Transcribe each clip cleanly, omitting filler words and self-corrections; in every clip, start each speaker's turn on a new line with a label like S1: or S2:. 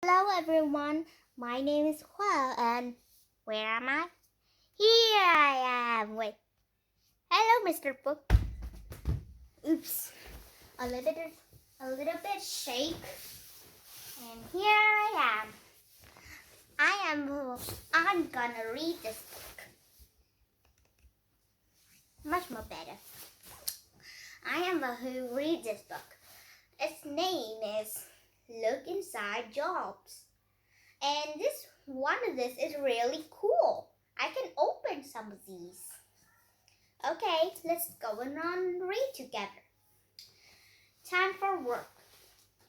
S1: Hello everyone, my name is Hua and where am I? Here I am. Wait. Hello Mr. Book. Oops. A little bit shake. And here I am. I'm gonna read this book. Much more better. I am who reads this book. Its name is Look Inside Jobs. And one of this is really cool. I can open some of these. Okay, let's go and read together. Time for work.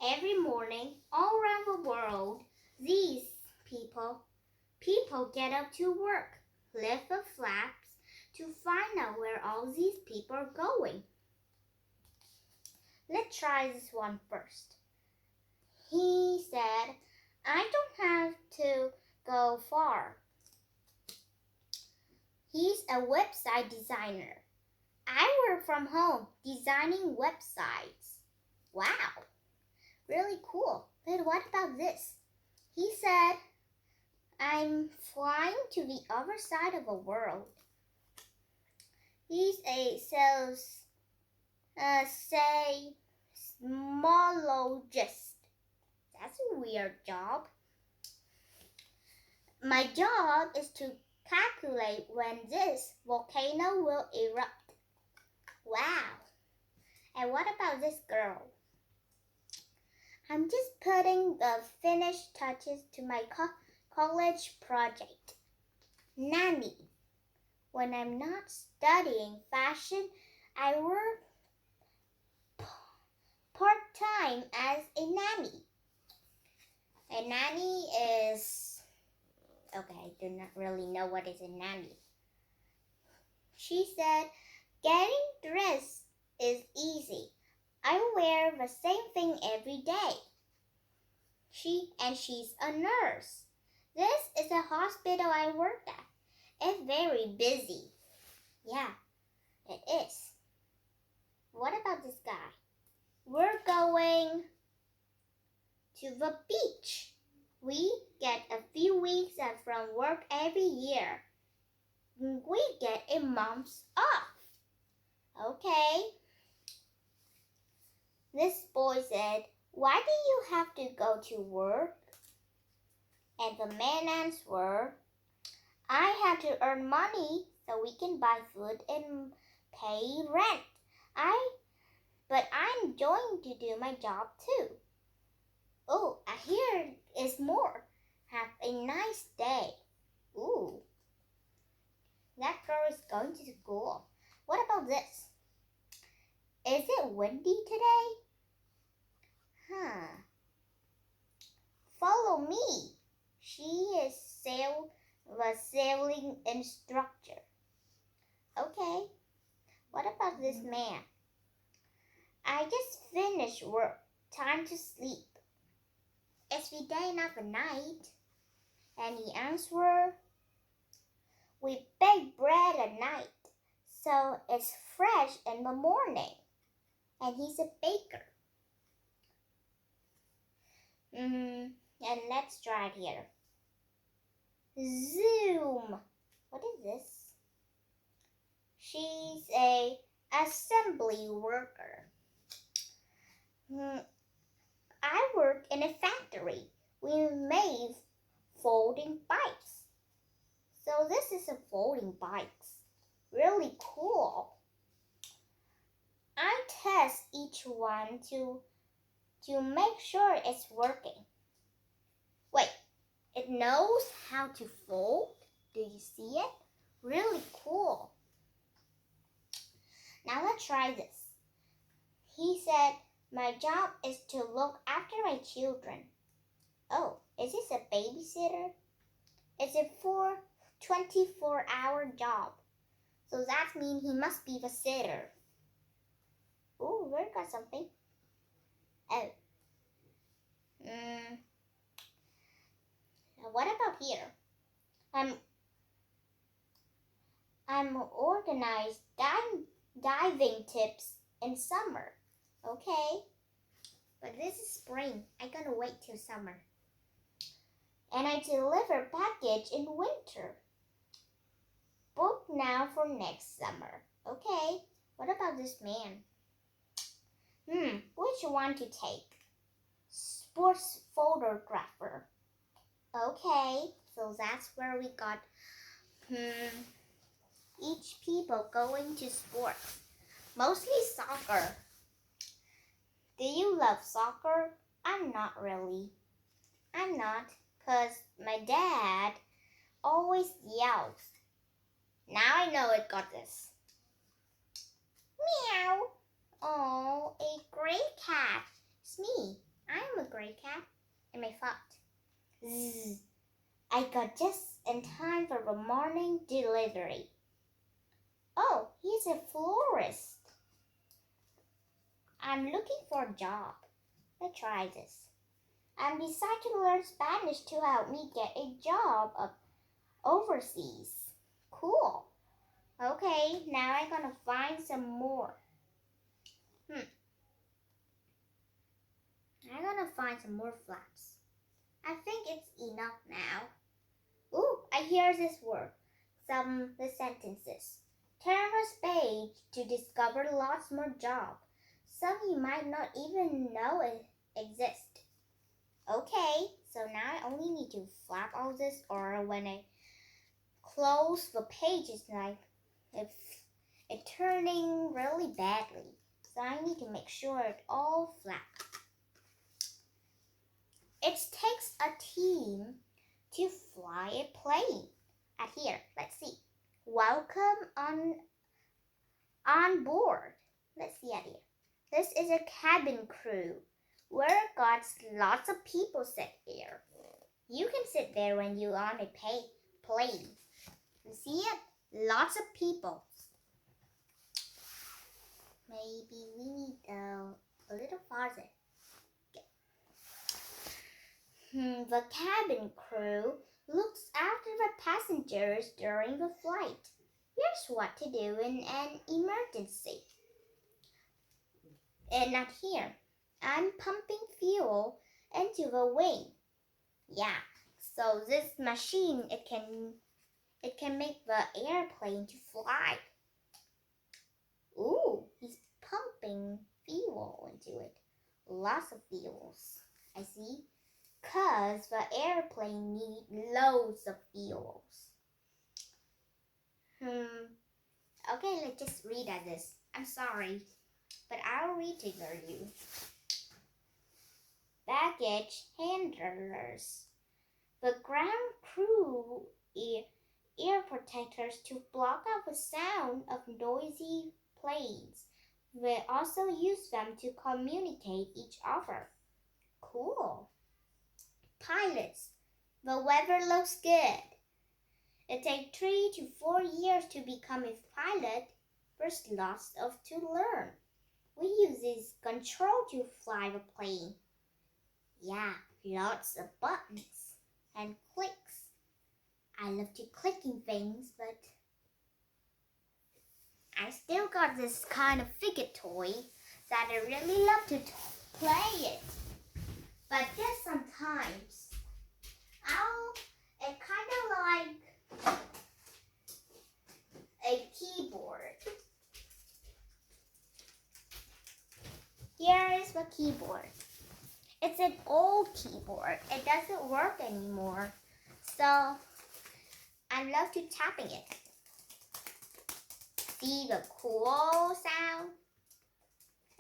S1: Every morning, all around the world, these people get up to work, lift the flaps to find out where all these people are going. Let's try this one first. He said, I don't have to go far. He's a website designer. I work from home designing websites. Wow, really cool. But what about this? He said, I'm flying to the other side of the world. He's a seismologist. That's a weird job. My job is to calculate when this volcano will erupt. Wow. And what about this girl? I'm just putting the finished touches to my college project. Nanny. When I'm not studying fashion, I work part-time as a nanny. A nanny is... Okay, I do not really know what is a nanny. She said, getting dressed is easy. I wear the same thing every day. She's a nurse. This is a hospital I work at. It's very busy. Yeah, it is. What about this guy? We're going to the beach. We get a few weeks from work every year. We get a month off. Okay. This boy said, why do you have to go to work? And the man answered, I have to earn money so we can buy food and pay rent. But I'm going to do my job too. Oh, here is more. Have a nice day. Ooh. That girl is going to school. What about this? Is it windy today? Follow me. She is the sailing instructor. Okay. What about this man? I just finished work. Time to sleep. It's the day, not the night. And he answered, we bake bread at night, so it's fresh in the morning. And he's a baker. And let's try it here. Zoom. What is this? She's a assembly worker. I work in a factory. We made folding bikes. So this is a folding bikes. Really cool. I test each one to make sure it's working. Wait, it knows how to fold? Do you see it? Really cool. Now let's try this. He said, my job is to look after my children. Oh, is this a babysitter? It's a 24-hour job. So that means he must be the sitter. Ooh, we got something. Oh. What about here? I'm organized diving tips in summer. Okay. But this is spring. I'm gonna wait till summer. and I deliver package in winter. Book now for next summer. Okay, what about this man? Which one to take? Sports photographer. Okay, so that's where we got each people going to sports. Mostly soccer. Do you love soccer? I'm not really. I'm not, because my dad always yells. Now I know it got this. Meow. Oh, a gray cat. It's me. I'm a gray cat. And my fault. Zzz. I got just in time for the morning delivery. Oh, he's a florist. I'm looking for a job. Let's try this. I decided to learn Spanish to help me get a job overseas. Cool. Okay, now I'm gonna find some more. I'm gonna find some more flats. I think it's enough now. Ooh, I hear this word. The sentences. Turn the page to discover lots more jobs. Some you might not even know exist. Okay, so now I only need to flap all this, or when I close the page, it's like it's turning really badly. So I need to make sure it's all flat. It takes a team to fly a plane. At here, let's see. Welcome on board. Let's see at here. This is a cabin crew where got lots of people sit here. You can sit there when you're on a plane. You see it? Lots of people. Maybe we need a little farther. The cabin crew looks after the passengers during the flight. Here's what to do in an emergency. And not here. I'm pumping fuel into the wing. Yeah, so this machine, it can make the airplane to fly. Ooh, he's pumping fuel into it. Lots of fuels. I see. 'Cause the airplane needs loads of fuels. Okay, let's just read at this. I'm sorry, but I'll read to you. Baggage handlers. The ground crew ear protectors to block out the sound of noisy planes. We also use them to communicate each other. Cool. Pilots. The weather looks good. It takes 3 to 4 years to become a pilot. There's lots to learn. We use this control to fly the plane. Yeah, lots of buttons and clicks. I love to clicking things, but I still got this kind of fidget toy that I really love to play it. But just sometimes, it kind of like a keyboard. Here is the keyboard. It's an old keyboard. It doesn't work anymore. So I love to tapping it. See the cool sound?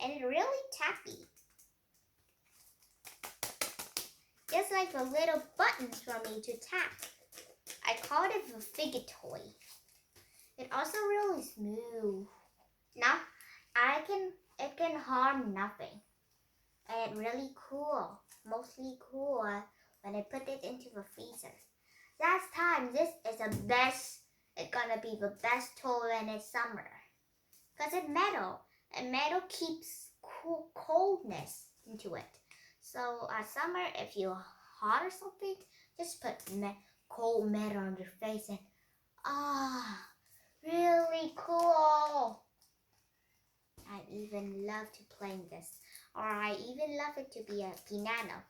S1: And it's really tappy. Just like the little buttons for me to tap. I called it the fidget toy. It's also really smooth. Now it can harm nothing. And it's really cool. Mostly cool when I put it into the freezer. Last time, this is the best. It's gonna be the best toy in the summer. Because it's metal. And metal keeps coldness into it. So summer, if you're hot or something, just put cold metal on your face and really cool. I even love to play this, or I even love it to be a piano.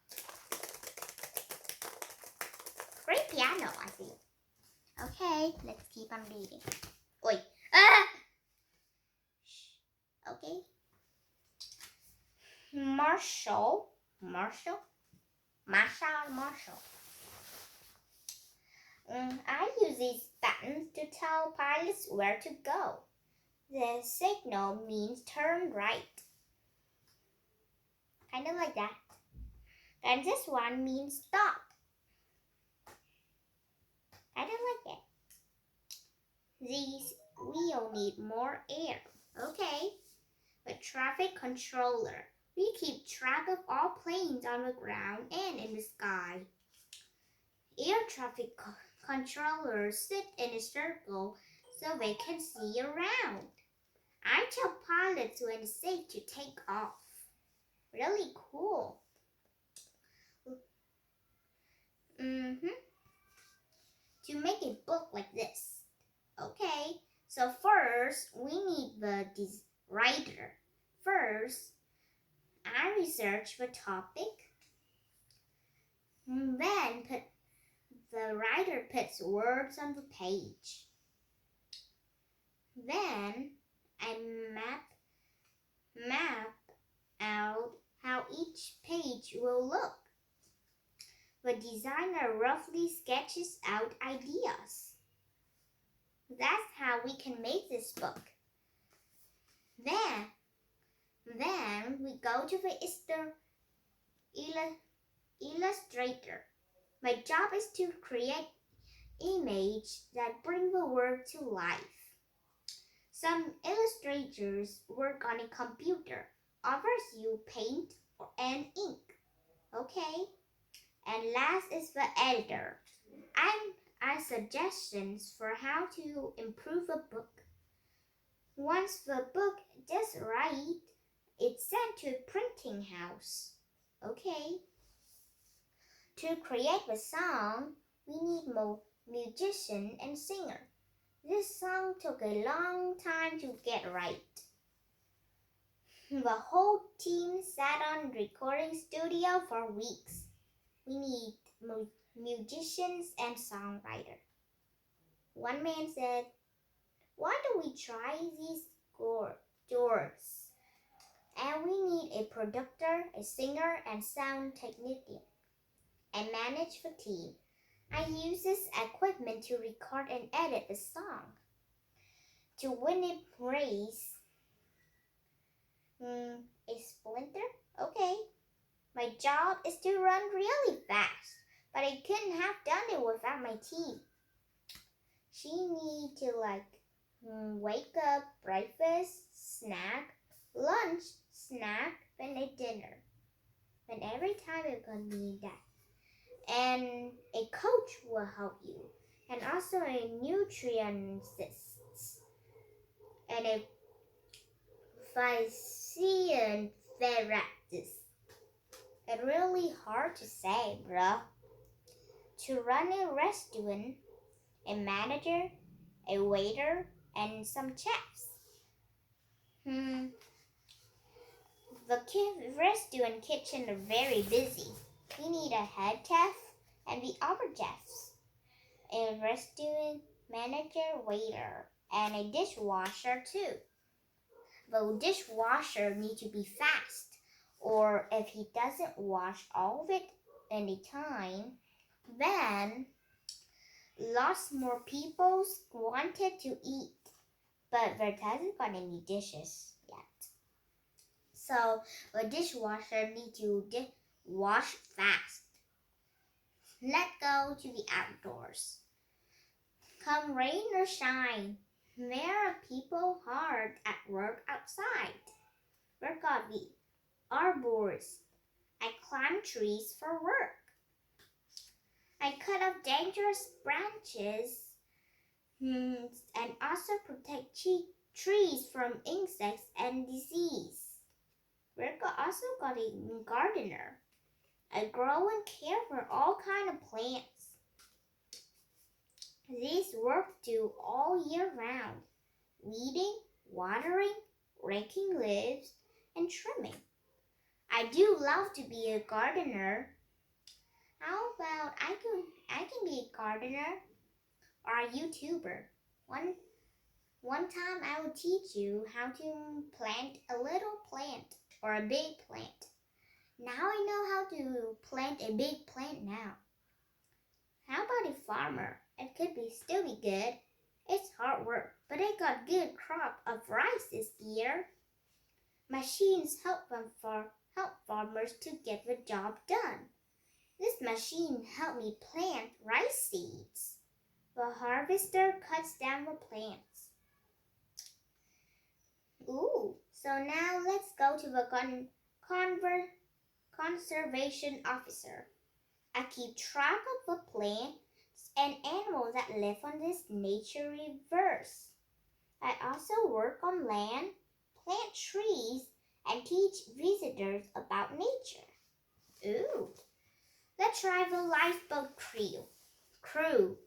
S1: know, I see. Okay, let's keep on reading. Oi. Ah! Okay. Marshall. I use these buttons to tell pilots where to go. The signal means turn right. Kind of like that. And this one means stop. Kind of like it. These wheels need more air. Okay. A traffic controller. We keep track of all planes on the ground and in the sky. Air traffic controllers sit in a circle so they can see around. I tell pilots when it's safe to take off. Really cool. To make a book like this. Okay, so first we need the writer. First, I research the topic. Then the writer puts words on the page. Then I map out how each page will look. The designer roughly sketches out ideas. That's how we can make this book. Then we go to the illustrator. My job is to create images that bring the word to life. Some illustrators work on a computer. Others use paint and ink. Okay? And last is the editor. I suggestions for how to improve a book. Once the book is right, it's sent to a printing house. Okay? To create the song, we need musician and singer. This song took a long time to get right. The whole team sat on the recording studio for weeks. We need musicians and songwriter. One man said, "Why don't we try these chords?" And we need a producer, a singer, and sound technician. I manage the team. I use this equipment to record and edit the song. To win a race, a splinter? Okay. My job is to run really fast, but I couldn't have done it without my team. She need to wake up, breakfast, snack, lunch, snack, then a dinner. And every time you're going to need that. And a coach will help you. And also a nutritionist. And a physiotherapist. It's really hard to say, bro. To run a restaurant, a manager, a waiter, and some chefs. The restaurant kitchen are very busy. We need a head chef and the other chefs, a restaurant manager, waiter, and a dishwasher too. The dishwasher needs to be fast, or if he doesn't wash all of it in a time, then lots more people wanted to eat, but there hasn't got any dishes yet. So the dishwasher needs to wash fast. Let's go to the outdoors. Come rain or shine, there are people hard at work outside. We've got the arborist. I climb trees for work. I cut off dangerous branches and also protect trees from insects and disease. We've also got a gardener. I grow and care for all kinds of plants. These work do all year round. Weeding, watering, raking leaves, and trimming. I do love to be a gardener. How about I can be a gardener or a YouTuber. One time I will teach you how to plant a little plant or a big plant. Now I know how to plant a big plant now. How about a farmer? It could still be good. It's hard work, but I got good crop of rice this year. Machines help farmers to get the job done. This machine helped me plant rice seeds. The harvester cuts down the plants. Ooh, so now let's go to the conservation officer. I keep track of the plants and animals that live on this nature reserve. I also work on land, plant trees, and teach visitors about nature. Ooh, let's try the lifeboat crew.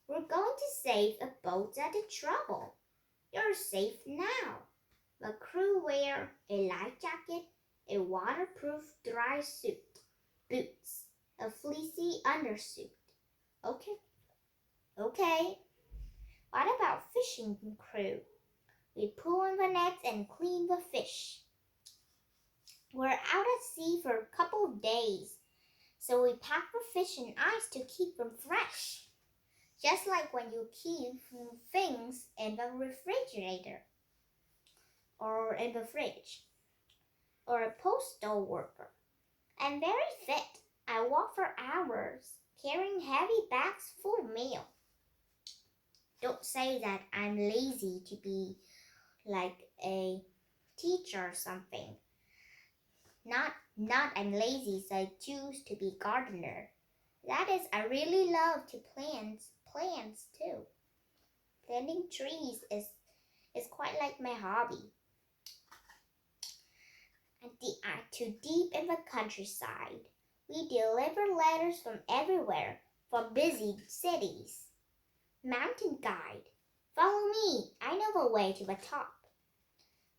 S1: We're going to save a boat that's in trouble. You're safe now. The crew wear a life jacket, a waterproof dry suit, boots, a fleecy undersuit. Okay. What about fishing crew? We pull in the nets and clean the fish. We're out at sea for a couple of days, so we pack the fish in ice to keep them fresh. Just like when you keep things in the refrigerator or in the fridge, or a postal worker. I'm very fit. I walk for hours, carrying heavy bags full of mail. Don't say that I'm lazy to be like a teacher or something. Not I'm lazy, so I choose to be gardener. That is, I really love to plant plants too. Planting trees is quite like my hobby. To deep in the countryside, we deliver letters from everywhere, from busy cities. Mountain guide, follow me, I know the way to the top.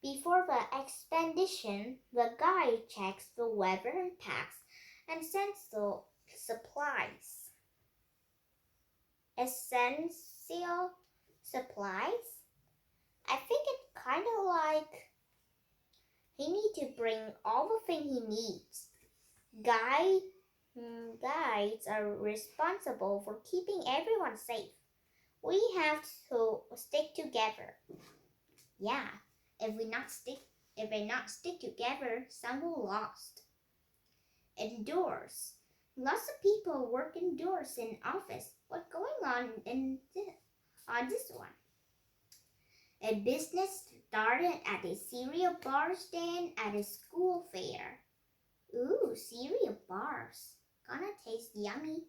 S1: Before the expedition, the guide checks the weather and packs and sends the supplies. Essential supplies? I think it's kind of like he needs to bring all the things he needs. Guides are responsible for keeping everyone safe. We have to stick together. Yeah, if we not stick together, some will lost. Indoors. Lots of people work indoors in office. What's going on on this one? A business started at a cereal bar stand at a school fair. Ooh, cereal bars. Gonna taste yummy.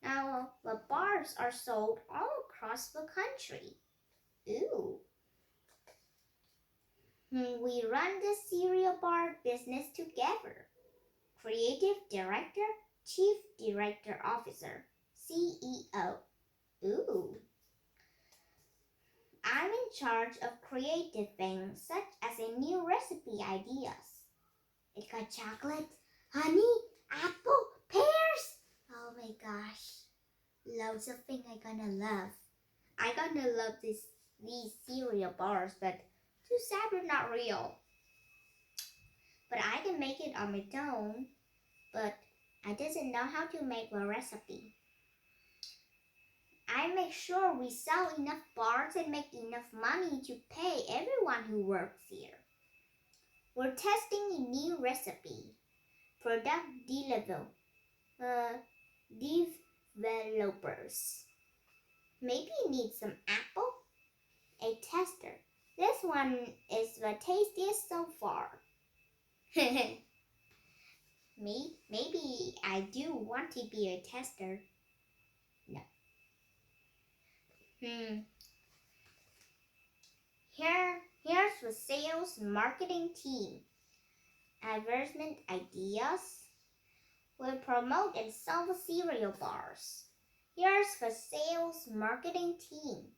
S1: Now, the bars are sold all across the country. Ooh. We run the cereal bar business together. Creative Director, Chief Director Officer, CEO. Ooh. I'm in charge of creative things such as a new recipe ideas. It got chocolate, honey, apple, pears. Oh my gosh. Loads of things I'm gonna love. I'm gonna love these cereal bars, but too sad they're not real. But I can make it on my own, but I doesn't know how to make the recipe. I make sure we sell enough bars and make enough money to pay everyone who works here. We're testing a new recipe. Product developers. Maybe you need some apple? A tester. This one is the tastiest so far. Maybe I do want to be a tester. No. Here's the sales marketing team. Advertisement ideas. We'll promote and sell the cereal bars. Here's the sales marketing team.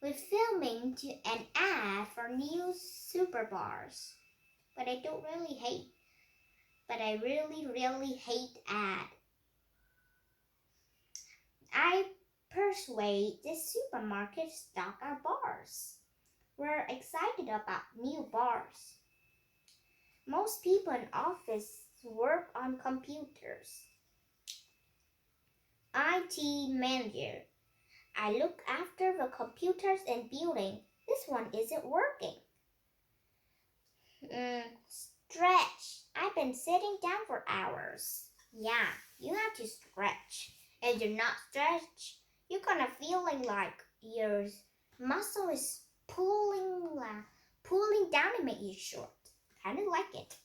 S1: We're filming an ad for new super bars. But I really hate ad. I persuade the supermarket to stock our bars. We're excited about new bars. Most people in office work on computers. IT manager. I look after the computers in building. This one isn't working. Stretch. I've been sitting down for hours. Yeah, you have to stretch. If you're not stretched, you're gonna feeling like your muscle is pulling down to make you short. Kind of like it.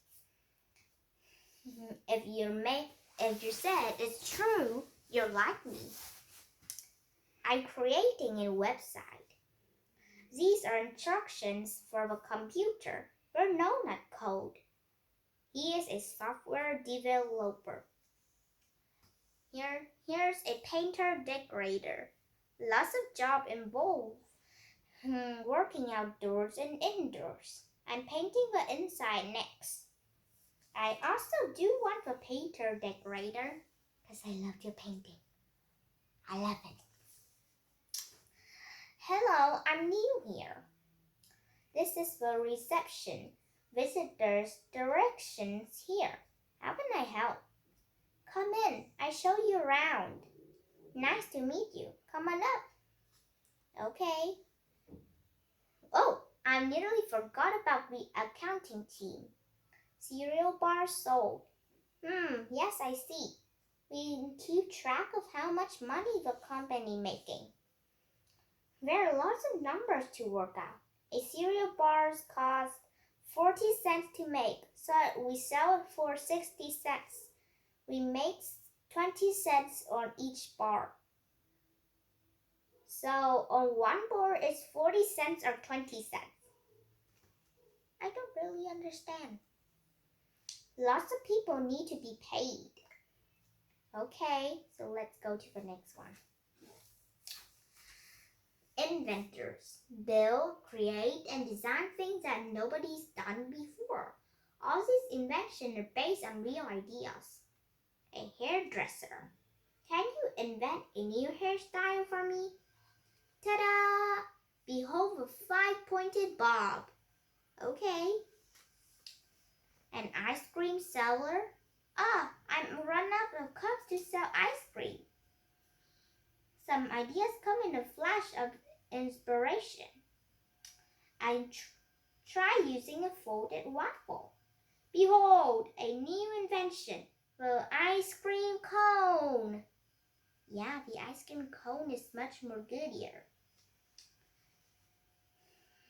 S1: If you said it's true, you're like me. I'm creating a website. These are instructions for the computer. We're known at code. He is a software developer. Here's a painter decorator. Lots of job involve working outdoors and indoors. I'm painting the inside next. I also do want the painter decorator because I love your painting. I love it. Hello, I'm new here. This is the reception. Visitors directions here. How can I help? Come in. I show you around. Nice to meet you. Come on up. Okay. Oh, I nearly forgot about the accounting team. Cereal bars sold. Yes, I see. We keep track of how much money the company making. There are lots of numbers to work out. A cereal bars cost 40 cents to make, so we sell it for 60 cents. We make 20 cents on each bar. So on one bar it's 40 cents or 20 cents. I don't really understand. Lots of people need to be paid. Okay, so let's go to the next one. Inventors. Build, create, and design things that nobody's done before. All these inventions are based on real ideas. A hairdresser. Can you invent a new hairstyle for me? Ta-da! Behold the five-pointed bob. Okay. An ice cream seller. I'm run out of cups to sell ice cream. Some ideas come in a flash of inspiration. I try using a folded waffle. Behold, a new invention, the ice cream cone. Yeah, the ice cream cone is much more goodier.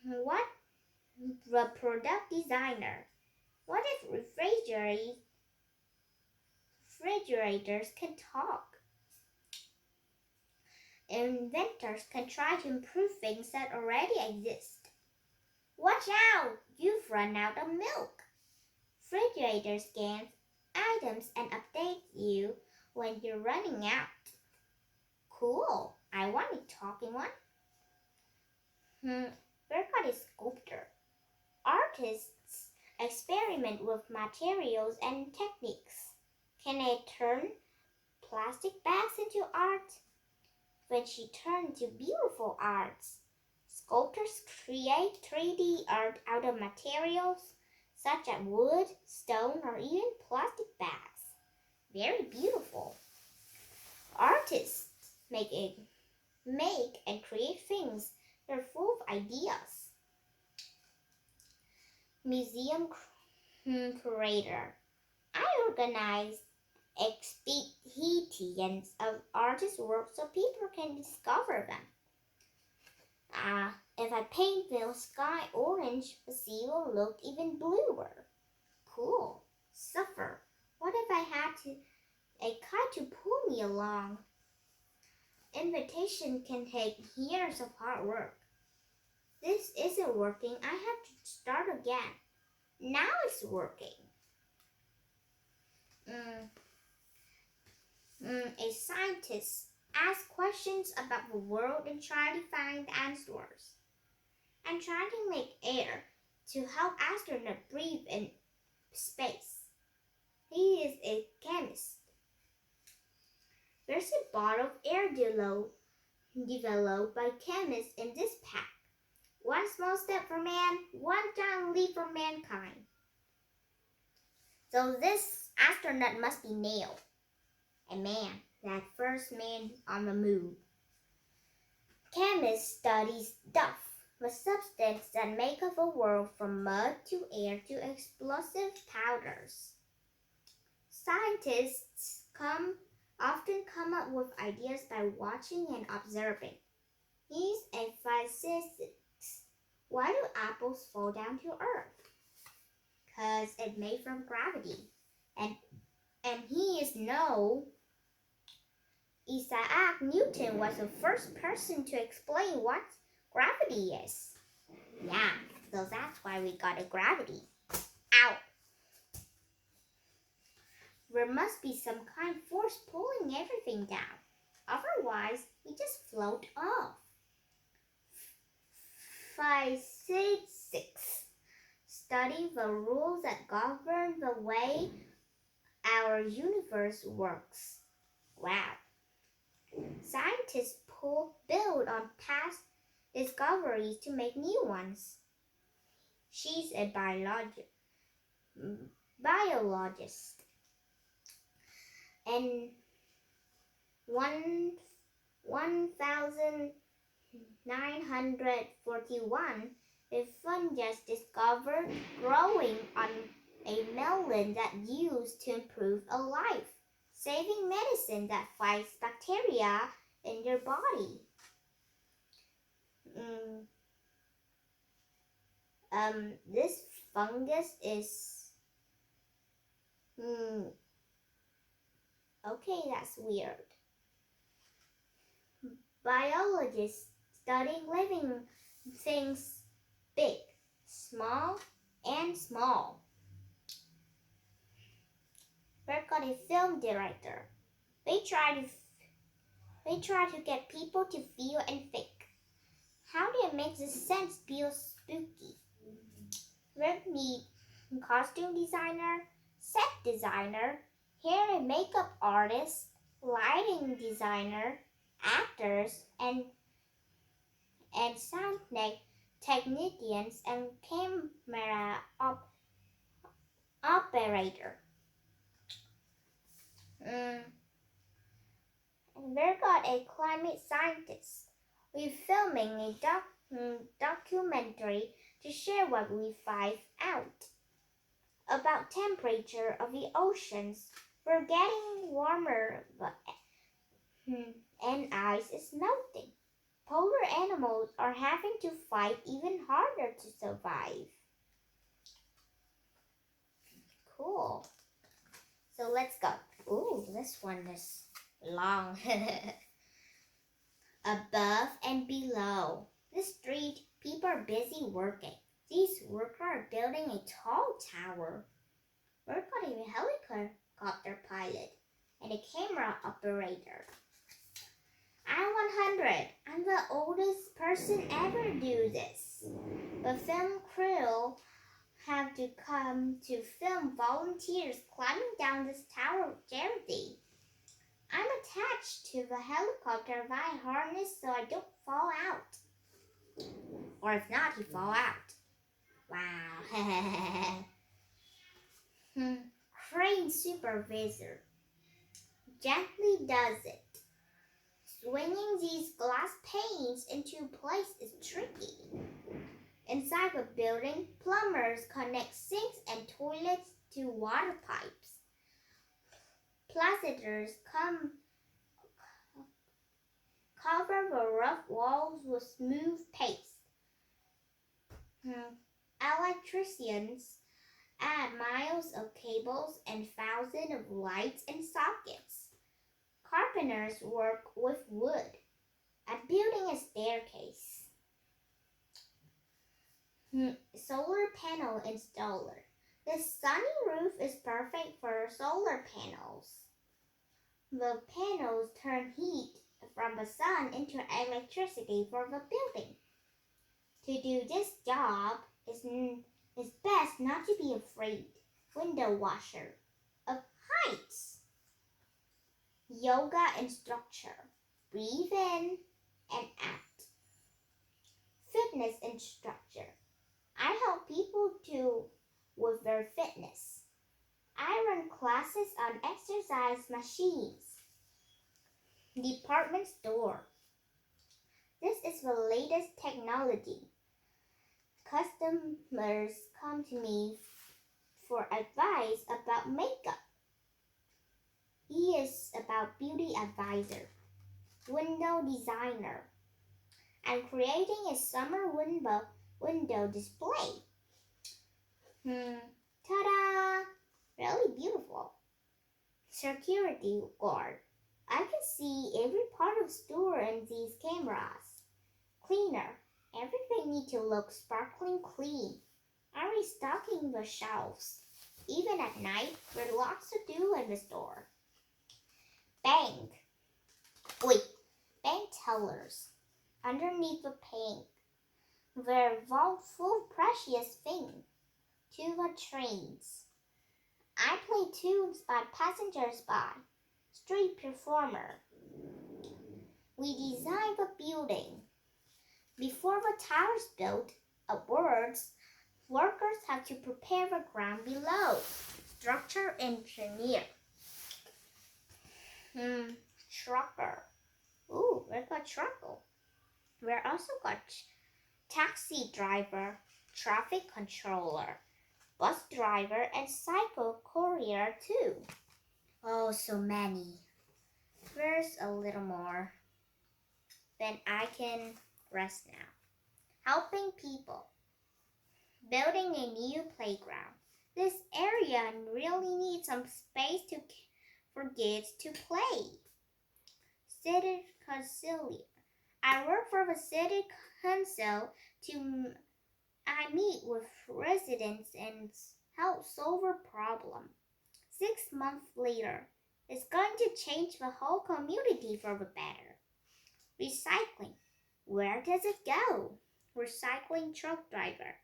S1: What? The product designer. What if refrigerators can talk? Inventors can try to improve things that already exist. Watch out! You've run out of milk. Refrigerator scans items and updates you when you're running out. Cool. I want a talking one. We've got a sculptor. Artists experiment with materials and techniques. Can I turn plastic bags into art? Which she turned into beautiful arts. Sculptors create 3D art out of materials such as wood, stone, or even plastic bags. Very beautiful. Artists make and create things that are full of ideas. Museum curator. I organize exhibitions of artists' work so people can discover them. If I paint the sky orange, the sea will look even bluer. Cool. Suffer. What if I had a kite to pull me along? Invitation can take years of hard work. This isn't working. I have to start again. Now it's working. A scientist asks questions about the world and try to find answers. I'm trying to make air to help astronauts breathe in space. He is a chemist. There's a bottle of air below developed by chemists in this pack. One small step for man, one giant leap for mankind. So this astronaut must be Neil, a man, that first man on the moon. Chemists study stuff, the substance that make up a world from mud to air to explosive powders. Scientists often come up with ideas by watching and observing. He's a physicist. Why do apples fall down to earth? 'Cause it's made from gravity. And Isaac Newton was the first person to explain what gravity is. Yeah, so that's why we got a gravity. Ow! There must be some kind of force pulling everything down. Otherwise, we just float off. Physics study the rules that govern the way our universe works. Wow. Scientists build on past discoveries to make new ones. She's a biologist. And 1941, a fungus discovered growing on a melon that used to improve a life, saving medicine that fights bacteria in your body. This fungus is okay, that's weird. Biologists study living things big, small, and small. We've got a film director. They try to get people to feel and think. How do you make the sense feel spooky? We need costume designer, set designer, hair and makeup artist, lighting designer, actors, and sound technicians and camera operator. And we've got a climate scientist. We're filming a documentary to share what we find out about temperature of the oceans. We're getting warmer, and ice is melting. Polar animals are having to fight even harder to survive. Cool. So let's go. Ooh, this one is long. Above and below the street, people are busy working. These workers are building a tall tower. We've got a helicopter pilot and a camera operator. I'm 100. I'm the oldest person ever do this. The film crew have to come to film volunteers climbing down this tower of charity. I'm attached to the helicopter via harness so I don't fall out. Or if not, you fall out. Wow. Crane supervisor gently does it. Swinging these glass panes into place is tricky. Inside the building, plumbers connect sinks and toilets to water pipes. Plasterers cover the rough walls with smooth paste. Electricians add miles of cables and thousands of lights and sockets. Carpenters work with wood at building a staircase. Solar panel installer. The sunny roof is perfect for solar panels. The panels turn heat from the sun into electricity for the building. To do this job, it's best not to be afraid. Window washer of heights. Yoga instructor. Breathe in and act. Fitness instructor. I help people with their fitness. I run classes on exercise machines. Department store. This is the latest technology. Customers come to me for advice about makeup. He is about beauty advisor, window designer, and creating a summer window display. Ta-da! Really beautiful. Security guard. I can see every part of the store in these cameras. Cleaner. Everything needs to look sparkling clean. I'm restocking the shelves. Even at night, there's lots to do in the store. Bank tellers. Underneath the paint, they're vault full of precious things. To the trains. I play tunes by passengers by. Street performer. We design the building. Before the tower is built, workers have to prepare the ground below. Structure engineer. Trucker. Ooh, we've got trucker. We're also got taxi driver, traffic controller, bus driver, and cycle courier too. Oh, so many. There's a little more. Then I can rest now. Helping people. Building a new playground. This area really needs some space for kids to play. City councilor. I work for the city council I meet with residents and help solve a problem. 6 months later, it's going to change the whole community for the better. Recycling. Where does it go? Recycling truck driver.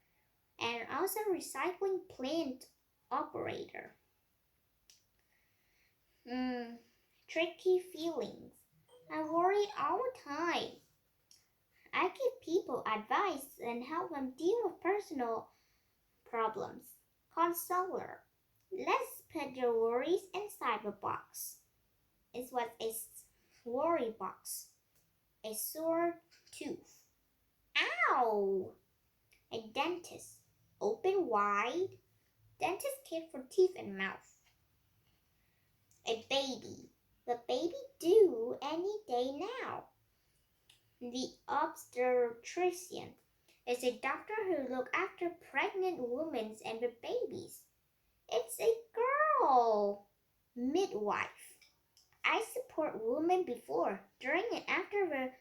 S1: And also recycling plant operator. Tricky feelings. I worry all the time. I give people advice and help them deal with personal problems. Consoler. Let's put your worries inside the box. It was a worry box. A sore tooth. Ow! A dentist. Open wide. Dentist care for teeth and mouth. A baby. The baby due any day now. The obstetrician is a doctor who looks after pregnant women and the babies. It's a girl. Midwife. I support women before, during, and after the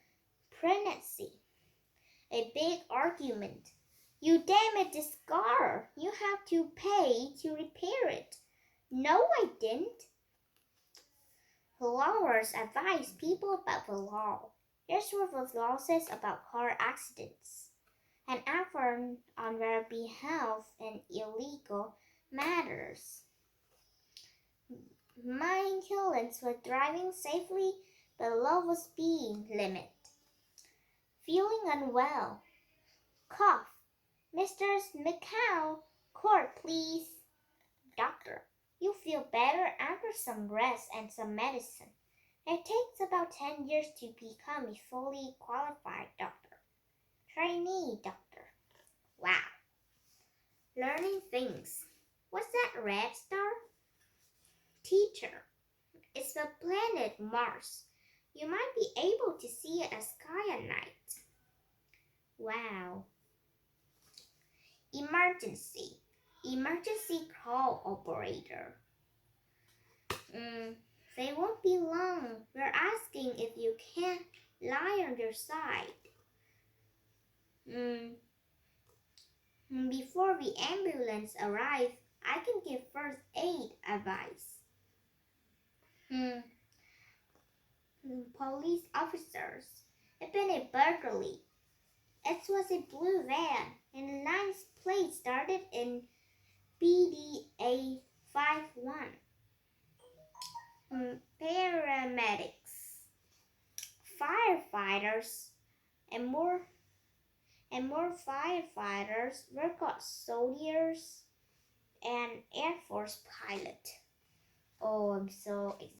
S1: pregnancy. A big argument. You damaged the scar. You have to pay to repair it. No, I didn't. Lawyers advise people about the law. Here's what the law says about car accidents and act on their behalf in illegal matters. Mine killings for driving safely below the speed limit. Feeling unwell. Cough. Mr. McCow, court, please. Doctor, you feel better after some rest and some medicine. It takes about 10 years to become a fully qualified doctor. Trainee doctor. Wow. Learning things. What's that red star? Teacher. It's the planet Mars. You might be able to see it as sky at night. Wow. Emergency. Emergency call operator. They won't be long. We're asking if you can't lie on your side. Before the ambulance arrives, I can give first aid advice. Police officers. It's been a burglary. It was a blue van, and the license plate started in BDA 51. Paramedics. Firefighters. and more firefighters work on soldiers and Air Force pilot. Oh, I'm so excited.